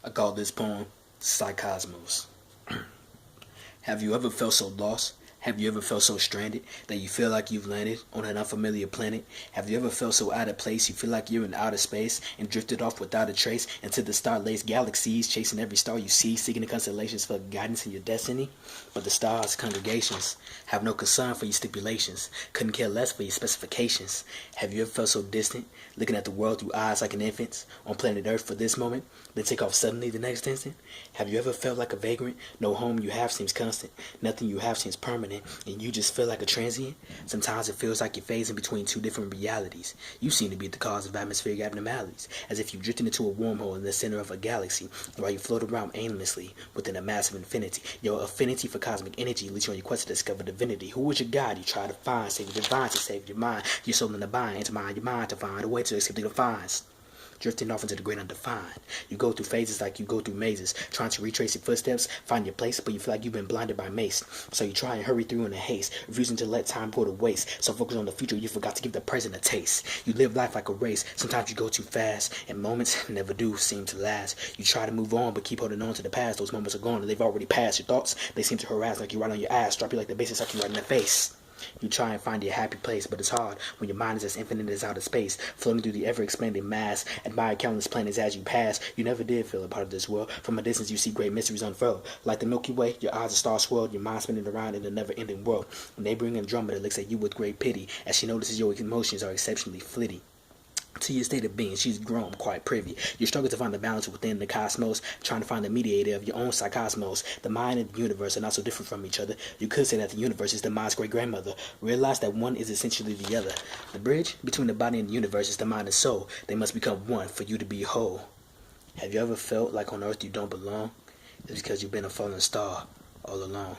I call this poem Psychosmos. Have you ever felt so lost? Have you ever felt so stranded that you feel like you've landed on an unfamiliar planet? Have you ever felt so out of place you feel like you're in outer space and drifted off without a trace into the star-laced galaxies, chasing every star you see, seeking the constellations for guidance in your destiny? But the stars' congregations have no concern for your stipulations, couldn't care less for your specifications. Have you ever felt so distant, looking at the world through eyes like an infant's, on planet Earth for this moment, then take off suddenly the next instant? Have you ever felt like a vagrant? No home you have seems constant, nothing you have seems permanent, and you just feel like a transient? Sometimes it feels like you're phasing between two different realities. You seem to be the cause of atmospheric abnormalities, as if you've drifted into a wormhole in the center of a galaxy, while you float around aimlessly within a massive infinity. Your affinity for cosmic energy leads you on your quest to discover divinity. Who is your God you try to find? Save your divine to save your mind, your soul in the bind, to mind your mind to find a way to escape the confines. Drifting off into the great undefined. You go through phases like you go through mazes, trying to retrace your footsteps, find your place, but you feel like you've been blinded by mace. So you try and hurry through in a haste, refusing to let time go to waste. So focused on the future, you forgot to give the present a taste. You live life like a race. Sometimes you go too fast, and moments never do seem to last. You try to move on, but keep holding on to the past. Those moments are gone, and they've already passed. Your thoughts, they seem to harass like you right on your ass, drop you like the bases, like you right in the face. You try and find your happy place, but it's hard when your mind is as infinite as outer space, floating through the ever-expanding mass. Admire countless planets as you pass. You never did feel a part of this world. From a distance you see great mysteries unfurled. Like the Milky Way, your eyes are star-swirled, your mind spinning around in a never-ending world. Neighboring Andromeda looks at you with great pity, as she notices your emotions are exceptionally flitty. To your state of being, she's grown quite privy. You struggle to find the balance within the cosmos, trying to find the mediator of your own psychosmos. The mind and the universe are not so different from each other. You could say that the universe is the mind's great-grandmother. Realize that one is essentially the other. The bridge between the body and the universe is the mind and soul. They must become one for you to be whole. Have you ever felt like on Earth you don't belong? It's because you've been a fallen star all along.